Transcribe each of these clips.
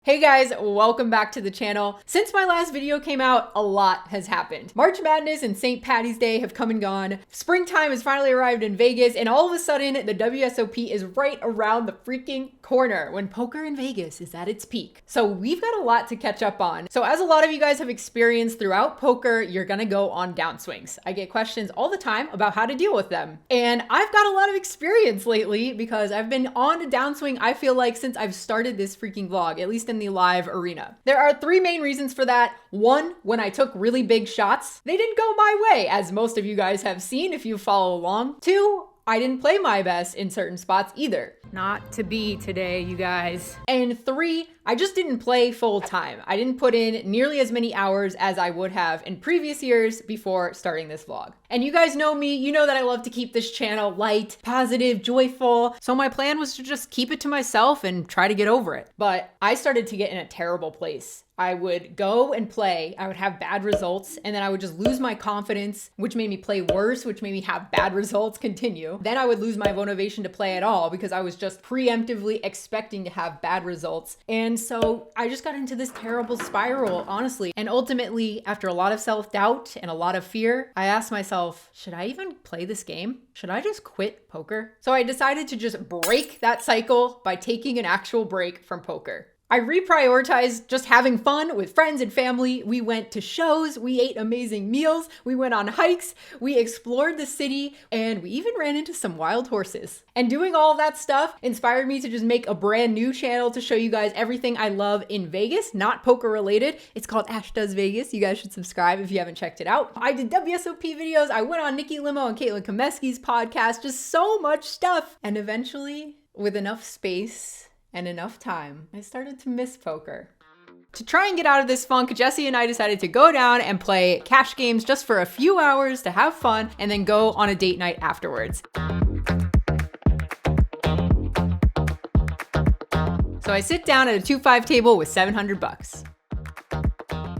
Hey guys, welcome back to the channel. Since my last video came out, a lot has happened. March Madness and St. Patty's Day have come and gone. Springtime has finally arrived in Vegas, and all of a sudden, the WSOP is right around the freaking corner when poker in Vegas is at its peak. So we've got a lot to catch up on. So as a lot of you guys have experienced throughout poker, you're gonna go on downswings. I get questions all the time about how to deal with them. And I've got a lot of experience lately because I've been on a downswing, I feel like, since I've started this freaking vlog, at least in the live arena. There are three main reasons for that. One, when I took really big shots, they didn't go my way, as most of you guys have seen if you follow along. Two, I didn't play my best in certain spots either. Not to be today, you guys. And three, I just didn't play full time. I didn't put in nearly as many hours as I would have in previous years before starting this vlog. And you guys know me, you know that I love to keep this channel light, positive, joyful. So my plan was to just keep it to myself and try to get over it. But I started to get in a terrible place. I would go and play, I would have bad results, and then I would just lose my confidence, which made me play worse, which made me have bad results continue. Then I would lose my motivation to play at all because I was just preemptively expecting to have bad results. And so I just got into this terrible spiral, honestly. And ultimately, after a lot of self-doubt and a lot of fear, I asked myself, should I even play this game? Should I just quit poker? So I decided to just break that cycle by taking an actual break from poker. I reprioritized just having fun with friends and family. We went to shows, we ate amazing meals, we went on hikes, we explored the city, and we even ran into some wild horses. And doing all of that stuff inspired me to just make a brand new channel to show you guys everything I love in Vegas, not poker related. It's called Ash Does Vegas. You guys should subscribe if you haven't checked it out. I did WSOP videos, I went on Nikki Limo and Caitlin Komeski's podcast, just so much stuff. And eventually, with enough space and enough time, I started to miss poker. To try and get out of this funk, Jesse and I decided to go down and play cash games just for a few hours to have fun and then go on a date night afterwards. So I sit down at a 2-5 table with 700 bucks.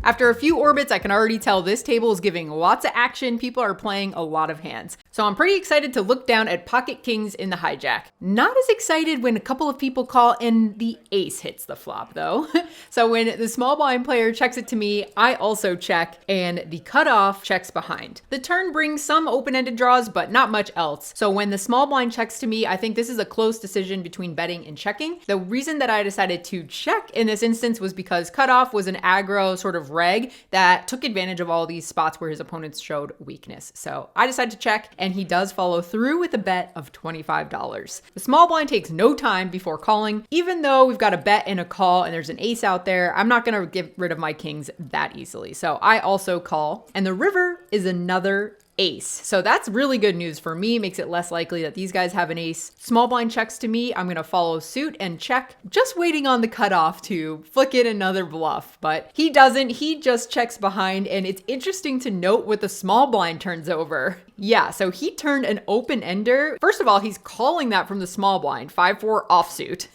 After a few orbits, I can already tell this table is giving lots of action. People are playing a lot of hands. So I'm pretty excited to look down at pocket kings in the hijack. Not as excited when a couple of people call and the ace hits the flop though. So when the small blind player checks it to me, I also check and the cutoff checks behind. The turn brings some open-ended draws, but not much else. So when the small blind checks to me, I think this is a close decision between betting and checking. The reason that I decided to check in this instance was because cutoff was an aggro sort of reg that took advantage of all these spots where his opponents showed weakness. So I decided to check, and he does follow through with a bet of $25. The small blind takes no time before calling. Even though we've got a bet and a call and there's an ace out there, I'm not gonna get rid of my kings that easily. So I also call, and the river is another ace. So that's really good news for me. Makes it less likely that these guys have an ace. Small blind checks to me. I'm going to follow suit and check. Just waiting on the cutoff to flick in another bluff, but he doesn't. He just checks behind, and it's interesting to note what the small blind turns over. Yeah, so he turned an open ender. First of all, he's calling that from the small blind, 5-4 offsuit.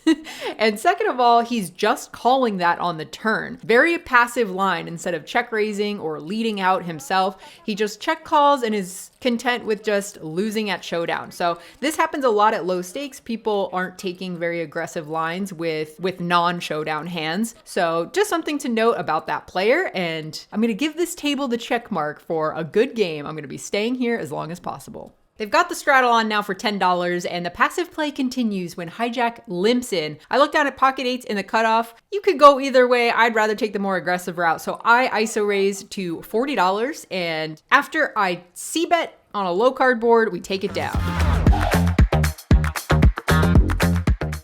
And second of all, he's just calling that on the turn. Very passive line. Instead of check raising or leading out himself, he just check calls and is content with just losing at showdown. So this happens a lot at low stakes. People aren't taking very aggressive lines with non-showdown hands. So just something to note about that player. And I'm going to give this table the check mark for a good game. I'm going to be staying here as long as possible. They've got the straddle on now for $10, and the passive play continues when hijack limps in. I look down at pocket eights in the cutoff. You could go either way. I'd rather take the more aggressive route. So I ISO raise to $40, and after I c-bet on a low card board, we take it down.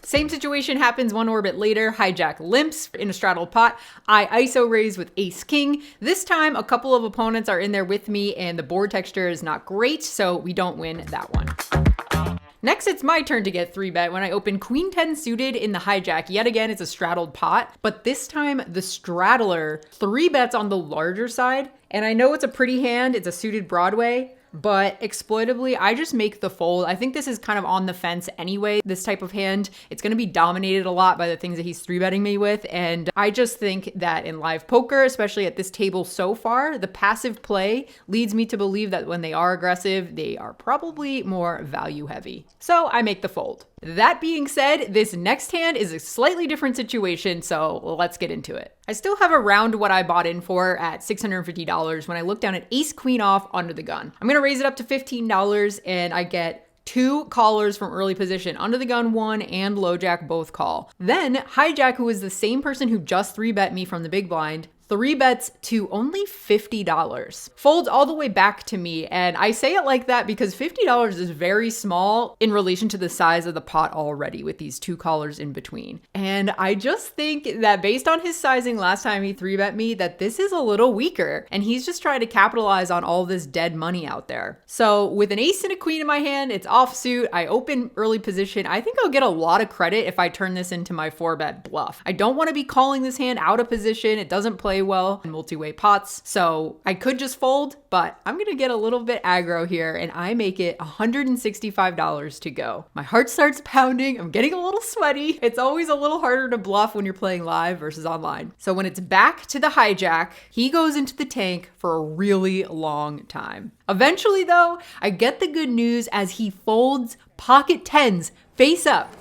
Same situation happens one orbit later. Hijack limps in a straddled pot. I ISO raise with ace king. This time, a couple of opponents are in there with me, and the board texture is not great, so we don't win that one. Next, it's my turn to get 3-bet when I open queen 10 suited in the hijack. Yet again, it's a straddled pot, but this time the straddler 3-bets on the larger side. And I know it's a pretty hand, it's a suited Broadway, but exploitably, I just make the fold. I think this is kind of on the fence anyway, this type of hand. It's going to be dominated a lot by the things that he's 3-betting me with. And I just think that in live poker, especially at this table so far, the passive play leads me to believe that when they are aggressive, they are probably more value heavy. So I make the fold. That being said, this next hand is a slightly different situation, so let's get into it. I still have around what I bought in for at $650 when I look down at ace queen off under the gun. I'm gonna raise it up to $15 and I get 2 callers from early position. Under the gun 1 and low jack both call. Then hijack, who is the same person who just 3-bet me from the big blind, 3 bets to only $50. Folds all the way back to me, and I say it like that because $50 is very small in relation to the size of the pot already with these 2 callers in between. And I just think that based on his sizing last time he 3-bet me, that this is a little weaker, and he's just trying to capitalize on all this dead money out there. So with an ace and a queen in my hand, it's offsuit, I open early position. I think I'll get a lot of credit if I turn this into my 4-bet bluff. I don't want to be calling this hand out of position. It doesn't play well in multi-way pots, so I could just fold, but I'm gonna get a little bit aggro here and I make it $165 to go. My heart starts pounding, I'm getting a little sweaty. It's always a little harder to bluff when you're playing live versus online. So when it's back to the hijack, he goes into the tank for a really long time. Eventually though, I get the good news as he folds pocket tens face up.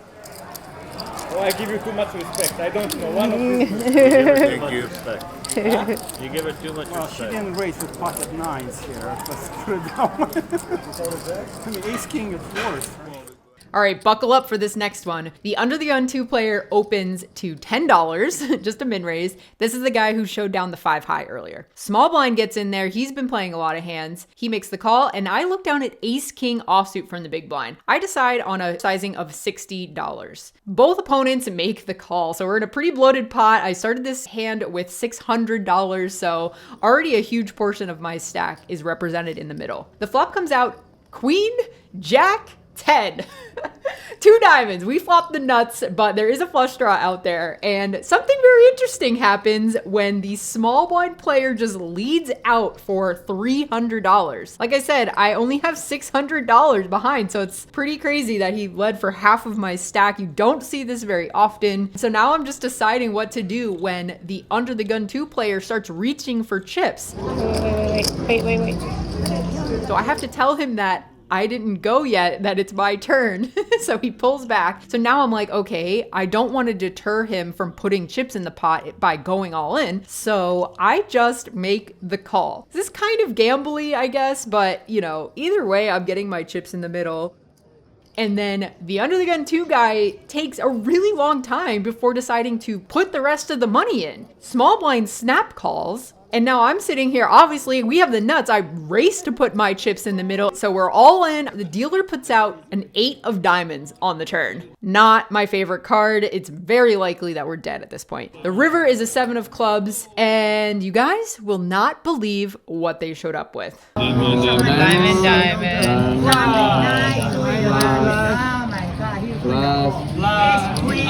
Oh, I give you too much respect. I don't know. One of these. Thank you. Huh? You give it too much Well, she respect. didn't raise with pocket nines here. Let's put it down. I mean, ace king is worse. All right, buckle up for this next one. The under the gun 2 player opens to $10, just a min raise. This is the guy who showed down the 5 high earlier. Small blind gets in there. He's been playing a lot of hands. He makes the call, and I look down at ace king offsuit from the big blind. I decide on a sizing of $60. Both opponents make the call, so we're in a pretty bloated pot. I started this hand with $600, so already a huge portion of my stack is represented in the middle. The flop comes out queen, jack, 10. 2 diamonds. We flop the nuts, but there is a flush draw out there. And something very interesting happens when the small blind player just leads out for $300. Like I said, I only have $600 behind, so it's pretty crazy that he led for half of my stack. You don't see this very often. So now I'm just deciding what to do when the under the gun 2 player starts reaching for chips. Wait. So I have to tell him that I didn't go yet, that it's my turn. So he pulls back. So now I'm like, okay, I don't want to deter him from putting chips in the pot by going all in. So I just make the call. This is kind of gambly, I guess, but you know, either way, I'm getting my chips in the middle. And then the under the gun 2 guy takes a really long time before deciding to put the rest of the money in. Small blind snap calls. And now I'm sitting here, obviously we have the nuts. I race to put my chips in the middle. So we're all in. The dealer puts out an 8 of diamonds on the turn. Not my favorite card. It's very likely that we're dead at this point. The river is a 7 of clubs, and you guys will not believe what they showed up with. Diamond.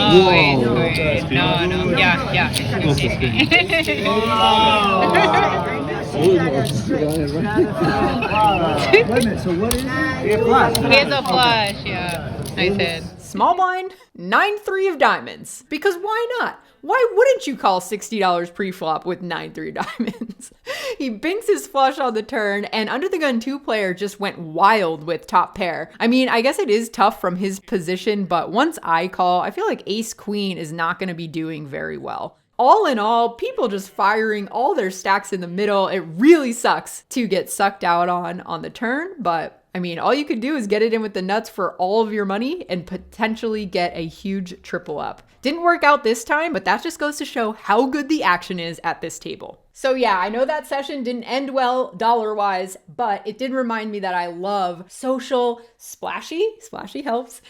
Oh, wait. No. Yeah. So what is it? Here's a flush, yeah. I said. Small blind, 9-3 of diamonds. Because why not? Why wouldn't you call $60 pre-flop with 9-3 diamonds? He binks his flush on the turn, and under the gun 2 player just went wild with top pair. I mean, I guess it is tough from his position, but once I call, I feel like ace queen is not going to be doing very well. All in all, people just firing all their stacks in the middle. It really sucks to get sucked out on the turn, but I mean, all you could do is get it in with the nuts for all of your money and potentially get a huge triple up. Didn't work out this time, but that just goes to show how good the action is at this table. So yeah, I know that session didn't end well dollar-wise, but it did remind me that I love social, splashy helps,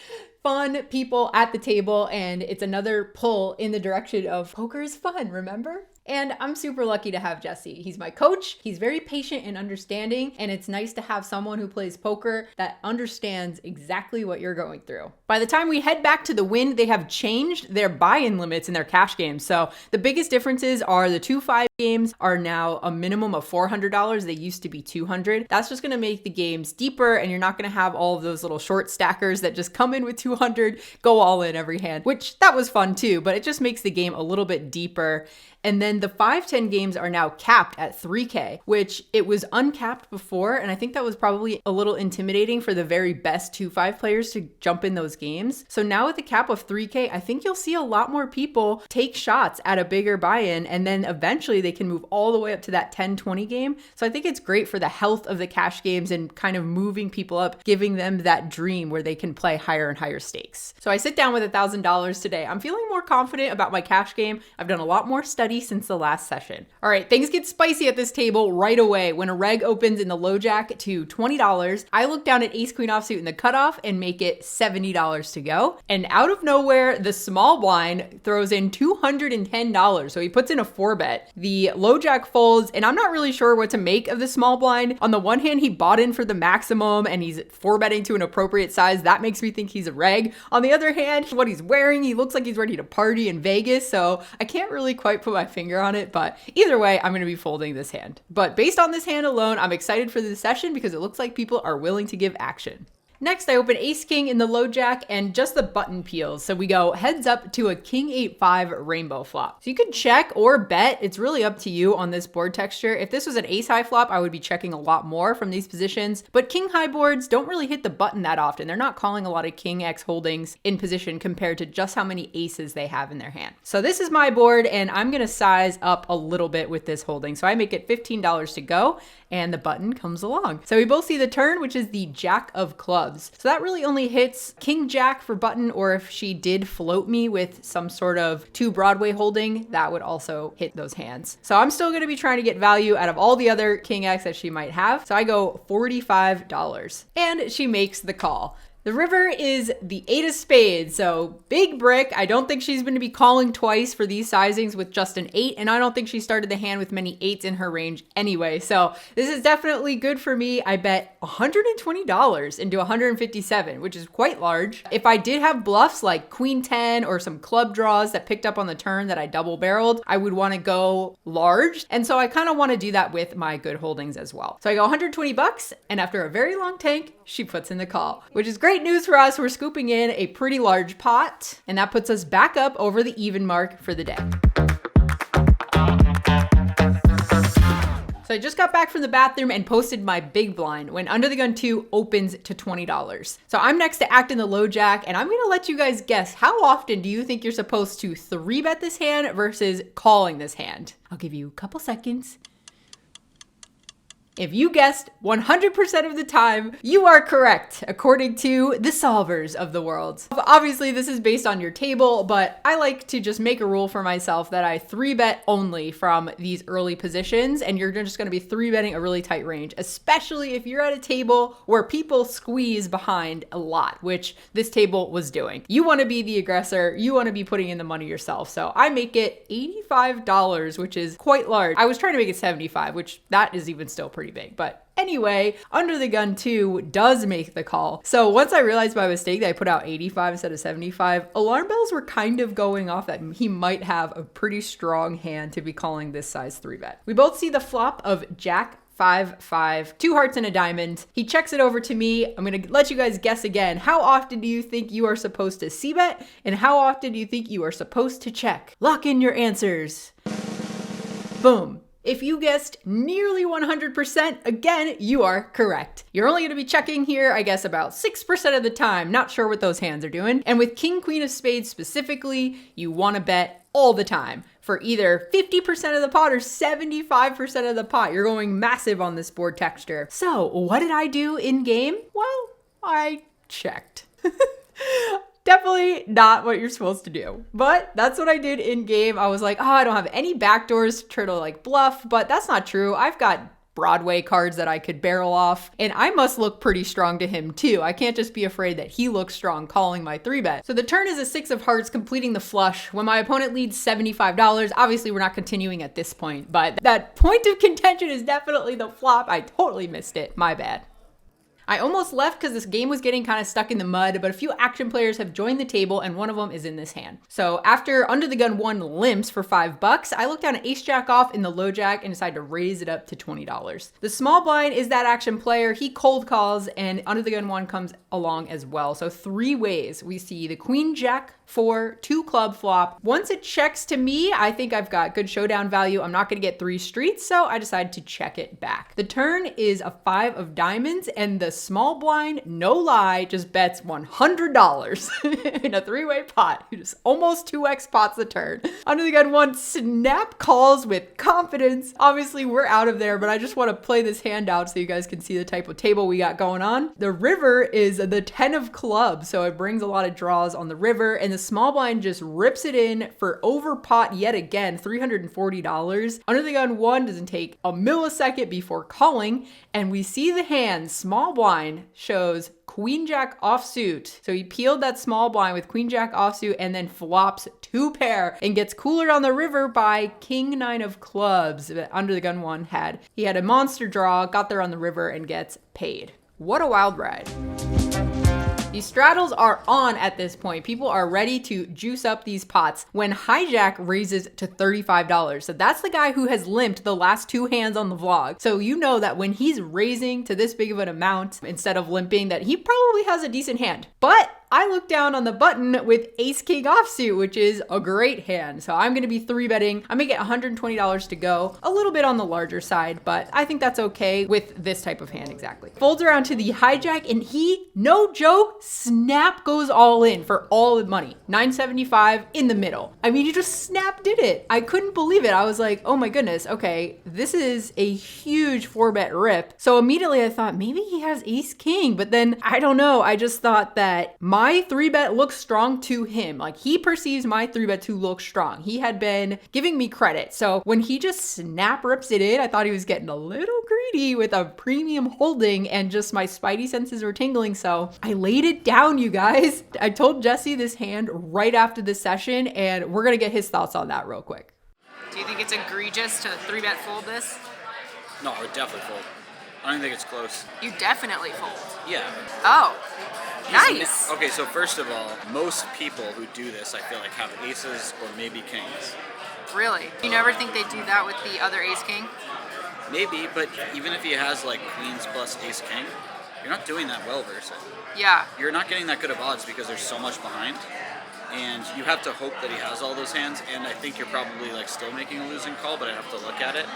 fun people at the table, and it's another pull in the direction of poker is fun, remember? And I'm super lucky to have Jesse. He's my coach. He's very patient and understanding, and it's nice to have someone who plays poker that understands exactly what you're going through. By the time we head back to the Win, they have changed their buy-in limits in their cash games. So the biggest differences are the 2-5 games are now a minimum of $400. They used to be $200. That's just going to make the games deeper, and you're not going to have all of those little short stackers that just come in with 200, go all in every hand, which that was fun too, but it just makes the game a little bit deeper. And then the 5-10 games are now capped at 3K, which it was uncapped before. And I think that was probably a little intimidating for the very best 2-5 players to jump in those games. So now with the cap of 3K, I think you'll see a lot more people take shots at a bigger buy-in. And then eventually they can move all the way up to that 10-20 game. So I think it's great for the health of the cash games and kind of moving people up, giving them that dream where they can play higher and higher stakes. So I sit down with $1,000 today. I'm feeling more confident about my cash game. I've done a lot more study since the last session. All right, things get spicy at this table right away. When a reg opens in the low jack to $20, I look down at ace queen offsuit in the cutoff and make it $70 to go. And out of nowhere, the small blind throws in $210. So he puts in a 4-bet. The low jack folds, and I'm not really sure what to make of the small blind. On the one hand, he bought in for the maximum and he's 4-betting to an appropriate size. That makes me think he's a reg. On the other hand, what he's wearing, he looks like he's ready to party in Vegas. So I can't really quite put my finger on it, but either way, I'm going to be folding this hand. But based on this hand alone, I'm excited for this session because it looks like people are willing to give action. Next, I open ace king in the low jack and just the button peels. So we go heads up to a king 8-5 rainbow flop. So you can check or bet. It's really up to you on this board texture. If this was an ace high flop, I would be checking a lot more from these positions, but king high boards don't really hit the button that often. They're not calling a lot of king X holdings in position compared to just how many aces they have in their hand. So this is my board and I'm going to size up a little bit with this holding. So I make it $15 to go and the button comes along. So we both see the turn, which is the jack of clubs. So that really only hits king jack for button, or if she did float me with some sort of 2 Broadway holding, that would also hit those hands. So I'm still gonna be trying to get value out of all the other king X that she might have. So I go $45 and she makes the call. The river is the 8 of spades, so big brick. I don't think she's going to be calling twice for these sizings with just an 8, and I don't think she started the hand with many 8s in her range anyway. So this is definitely good for me. I bet $120 into 157, which is quite large. If I did have bluffs like queen 10 or some club draws that picked up on the turn that I double barreled, I would want to go large. And so I kind of want to do that with my good holdings as well. So I go 120 bucks, and after a very long tank, she puts in the call, which is great news for us. We're scooping in a pretty large pot, and that puts us back up over the even mark for the day. So I just got back from the bathroom and posted my big blind when Under the Gun 2 opens to $20. So I'm next to act in the low jack, and I'm gonna let you guys guess, how often do you think you're supposed to 3-bet this hand versus calling this hand? I'll give you a couple seconds. If you guessed 100% of the time, you are correct, according to the solvers of the world. Obviously, this is based on your table, but I like to just make a rule for myself that I 3-bet only from these early positions, and you're just gonna be 3-betting a really tight range, especially if you're at a table where people squeeze behind a lot, which this table was doing. You wanna be the aggressor, you wanna be putting in the money yourself. So I make it $85, which is quite large. I was trying to make it 75, which that is even still pretty big, but anyway, Under the Gun 2 does make the call. So once I realized by mistake that I put out 85 instead of 75, alarm bells were kind of going off that he might have a pretty strong hand to be calling this size 3-bet. We both see the flop of Jack 5-5, 2 hearts and a diamond. He checks it over to me. I'm gonna let you guys guess again. How often do you think you are supposed to c-bet, and how often do you think you are supposed to check? Lock in your answers. Boom. If you guessed nearly 100%, again, you are correct. You're only gonna be checking here, I guess, about 6% of the time. Not sure what those hands are doing. And with King, Queen of Spades specifically, you wanna bet all the time for either 50% of the pot or 75% of the pot. You're going massive on this board texture. So what did I do in game? Well, I checked. Definitely not what you're supposed to do, but that's what I did in game. I was like, oh, I don't have any backdoors to try to like bluff, but that's not true. I've got Broadway cards that I could barrel off, and I must look pretty strong to him too. I can't just be afraid that he looks strong calling my 3-bet. So the turn is a 6 of hearts completing the flush when my opponent leads $75. Obviously we're not continuing at this point, but that point of contention is definitely the flop. I totally missed it, my bad. I almost left because this game was getting kind of stuck in the mud, but a few action players have joined the table and one of them is in this hand. So after Under the Gun 1 limps for $5, I looked down at ace jack off in the low jack and decided to raise it up to $20. The small blind is that action player. He cold calls and Under the Gun 1 comes along as well. So 3 ways. We see the queen jack 4, 2 club flop. Once it checks to me, I think I've got good showdown value. I'm not going to get 3 streets, so I decided to check it back. The turn is a 5 of diamonds, and the small blind, no lie, just bets $100 in a 3-way pot. He just almost 2x pots the turn. Under the Gun 1 snap calls with confidence. Obviously, we're out of there, but I just want to play this hand out so you guys can see the type of table we got going on. The river is the 10 of clubs, so it brings a lot of draws on the river, and the small blind just rips it in for over pot yet again, $340. Under the Gun 1 doesn't take a millisecond before calling, and we see the hand. Small blind shows queen jack offsuit. So he peeled that small blind with queen jack offsuit and then flops 2 pair and gets coolered on the river by king 9 of clubs that Under the Gun 1 had. He had a monster draw, got there on the river, and gets paid. What a wild ride. These straddles are on at this point. People are ready to juice up these pots when Hijack raises to $35. So that's the guy who has limped the last 2 hands on the vlog. So you know that when he's raising to this big of an amount instead of limping, that he probably has a decent hand. But I look down on the button with ace king offsuit, which is a great hand. So I'm going to be 3-betting. I may get $120 to go, a little bit on the larger side, but I think that's okay with this type of hand exactly. Folds around to the hijack and he, no joke, snap goes all in for all the money. $975 in the middle. I mean, you just snap did it. I couldn't believe it. I was like, oh my goodness, okay, this is a huge 4-bet rip. So immediately I thought maybe he has ace king, but then I don't know. I just thought that my 3-bet looks strong to him. Like he perceives my 3-bet to look strong. He had been giving me credit. So when he just snap rips it in, I thought he was getting a little greedy with a premium holding and just my spidey senses were tingling. So I laid it down, you guys. I told Jesse this hand right after this session and we're going to get his thoughts on that real quick. Do you think it's egregious to 3-bet fold this? No, I would definitely fold. I don't think it's close. You definitely fold. Yeah. Oh, nice. Okay, so first of all, most people who do this, I feel like, have aces or maybe kings. Really? You never think they do that with the other ace king? Maybe, but even if he has like queens plus ace king, you're not doing that well versus it. Yeah. You're not getting that good of odds because there's so much behind. And you have to hope that he has all those hands, and I think you're probably like still making a losing call, but I have to look at it.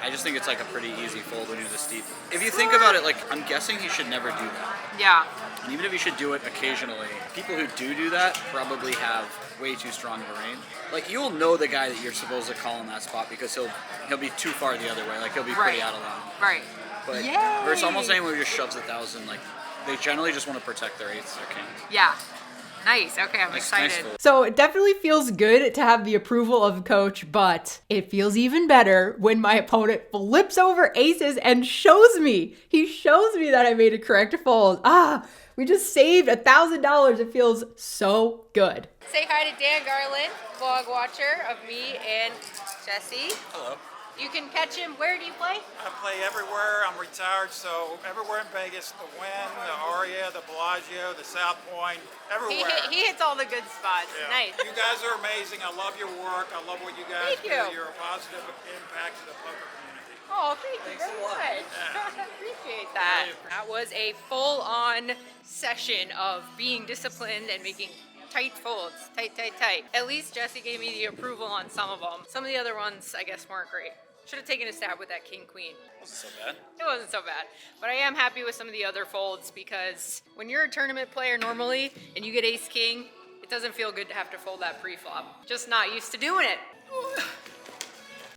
I just think it's like a pretty easy fold when you're this deep. If you think about it, like I'm guessing he should never do that. Yeah. And even if he should do it occasionally, people who do that probably have way too strong of a range. Like you'll know the guy that you're supposed to call in that spot because he'll be too far the other way. Like he'll be pretty out of line. Right. But Yay! versus almost anyone who just shoves 1,000, like they generally just want to protect their eights, their kings. Yeah. Nice. Okay, I'm excited. Nice. So it definitely feels good to have the approval of coach, but it feels even better when my opponent flips over aces and shows me. He shows me that I made a correct fold. We just saved $1,000. It feels so good. Say hi to Dan Garland, vlog watcher of me and Jesse. Hello. You can catch him. Where do you play? I play everywhere. I'm retired, so everywhere in Vegas, the Wynn, the Aria, the Bellagio, the South Point, everywhere. He hits all the good spots. Yeah. Nice. You guys are amazing. I love your work. I love what you guys Thank do. you. You're a positive impact to the poker community. Oh, thank you very much. Appreciate that. That was a full-on session of being disciplined and making tight folds. Tight. At least Jesse gave me the approval on some of them. Some of the other ones, I guess, weren't great. Should have taken a stab with that king-queen. Wasn't so bad. It wasn't so bad. But I am happy with some of the other folds because when you're a tournament player normally and you get ace-king, it doesn't feel good to have to fold that pre-flop. Just not used to doing it.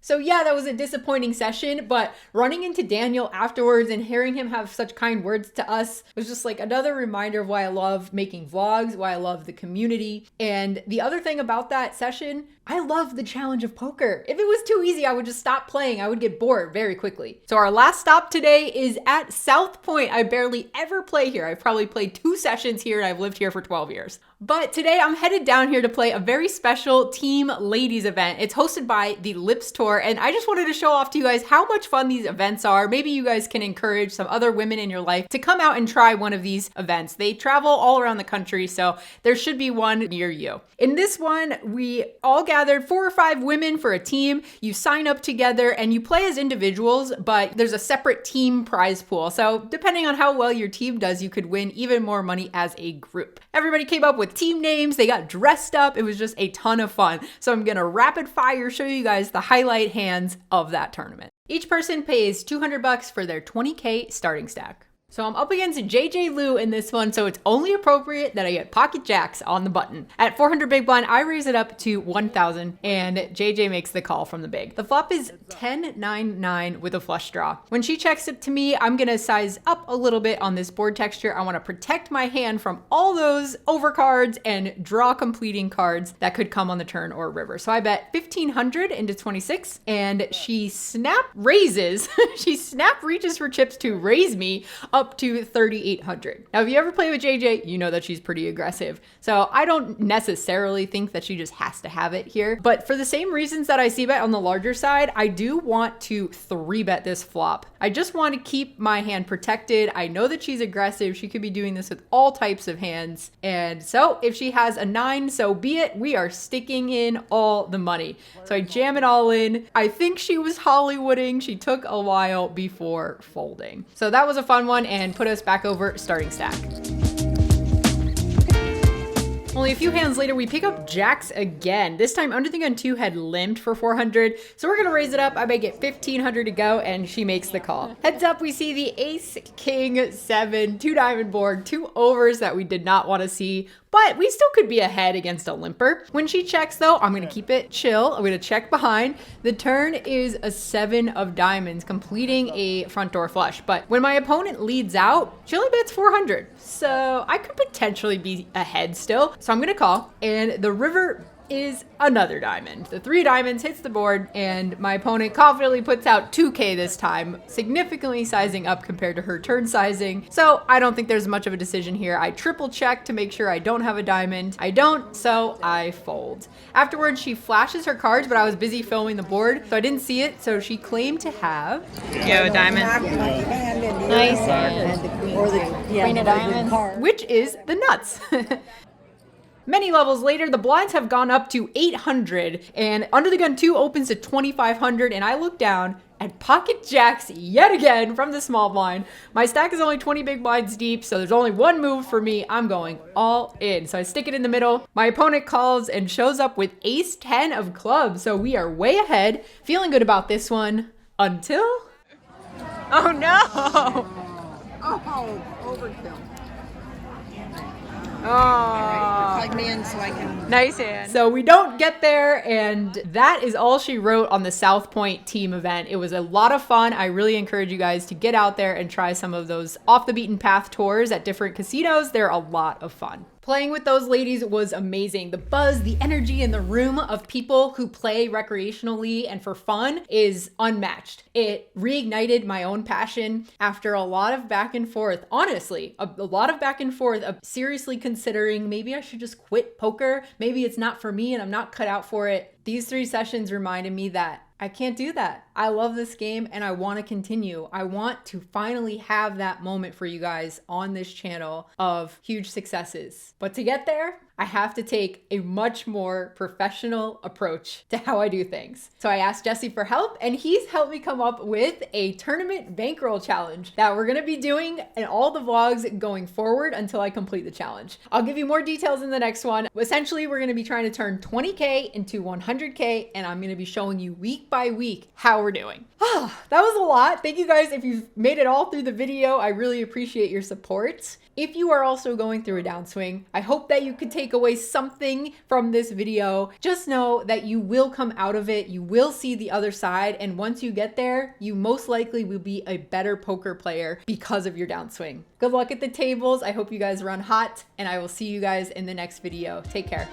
So yeah, that was a disappointing session, but running into Daniel afterwards and hearing him have such kind words to us was just like another reminder of why I love making vlogs, why I love the community. And the other thing about that session, I love the challenge of poker. If it was too easy, I would just stop playing. I would get bored very quickly. So our last stop today is at South Point. I barely ever play here. I've probably played 2 sessions here and I've lived here for 12 years. But today I'm headed down here to play a very special team ladies event. It's hosted by the Lips Tour, and I just wanted to show off to you guys how much fun these events are. Maybe you guys can encourage some other women in your life to come out and try one of these events. They travel all around the country, so there should be one near you. In this one, we all gathered 4 or 5 women for a team. You sign up together and you play as individuals, but there's a separate team prize pool. So depending on how well your team does, you could win even more money as a group. Everybody came up with team names. They got dressed up. It was just a ton of fun. So I'm gonna rapid fire show you guys the highlight hands of that tournament. Each person pays $200 for their 20K starting stack. So I'm up against JJ Lou in this one, so it's only appropriate that I get pocket jacks on the button. At 400 big blind, I raise it up to 1,000, and JJ makes the call from the big. The flop is 10-9-9 with a flush draw. When she checks it to me, I'm gonna size up a little bit on this board texture. I wanna protect my hand from all those overcards and draw completing cards that could come on the turn or river. So I bet 1,500 into 26, and she snap raises. She snap reaches for chips to raise me up to 3,800. Now, if you ever play with JJ, you know that she's pretty aggressive. So I don't necessarily think that she just has to have it here. But for the same reasons that I see bet on the larger side, I do want to 3-bet this flop. I just want to keep my hand protected. I know that she's aggressive. She could be doing this with all types of hands. And so if she has a 9, so be it. We are sticking in all the money. So I jam it all in. I think she was Hollywooding. She took a while before folding. So that was a fun one and put us back over starting stack. Only a few hands later, we pick up jacks again. This time, Under the Gun 2 had limped for 400, so we're gonna raise it up. I make it 1,500 to go, and she makes the call. Heads up, we see the ace, king, 7, 2 diamond board, 2 overs that we did not want to see, but we still could be ahead against a limper. When she checks though, I'm gonna keep it chill. I'm gonna check behind. The turn is a 7 of diamonds, completing a front door flush. But when my opponent leads out, she only bets 400. So I could potentially be ahead still. So I'm gonna call, and the river is another diamond. The 3 diamonds hits the board, and my opponent confidently puts out 2K this time, significantly sizing up compared to her turn sizing. So I don't think there's much of a decision here. I triple check to make sure I don't have a diamond. I don't, so I fold. Afterwards, she flashes her cards, but I was busy filming the board, so I didn't see it. So she claimed to have Yo, diamond. Nice hand. Queen of diamonds. which is the nuts. Many levels later, the blinds have gone up to 800, and Under the Gun 2 opens to 2,500, and I look down at pocket jacks yet again from the small blind. My stack is only 20 big blinds deep, so there's only one move for me. I'm going all in. So I stick it in the middle. My opponent calls and shows up with ace 10 of clubs, so we are way ahead. Feeling good about this one until... Oh no! Oh, overkill. Oh, Plug me in so I can. nice hand. So we don't get there, and that is all she wrote on the South Point team event. It was a lot of fun. I really encourage you guys to get out there and try some of those off the beaten path tours at different casinos. They're a lot of fun. Playing with those ladies was amazing. The buzz, the energy in the room of people who play recreationally and for fun is unmatched. It reignited my own passion after a lot of back and forth. Honestly, a lot of back and forth of seriously considering maybe I should just quit poker. Maybe it's not for me and I'm not cut out for it. These 3 sessions reminded me that I can't do that. I love this game and I want to continue. I want to finally have that moment for you guys on this channel of huge successes. But to get there, I have to take a much more professional approach to how I do things. So I asked Jesse for help, and he's helped me come up with a tournament bankroll challenge that we're gonna be doing in all the vlogs going forward until I complete the challenge. I'll give you more details in the next one. Essentially, we're gonna be trying to turn 20K into 100K, and I'm gonna be showing you week by week how we're doing. That was a lot. Thank you guys if you've made it all through the video. I really appreciate your support. If you are also going through a downswing, I hope that you could take away something from this video. Just know that you will come out of it. You will see the other side. And once you get there, you most likely will be a better poker player because of your downswing. Good luck at the tables. I hope you guys run hot, and I will see you guys in the next video. Take care.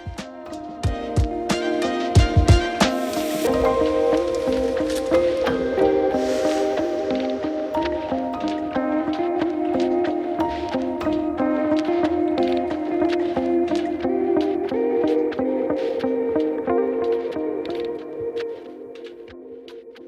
Bye.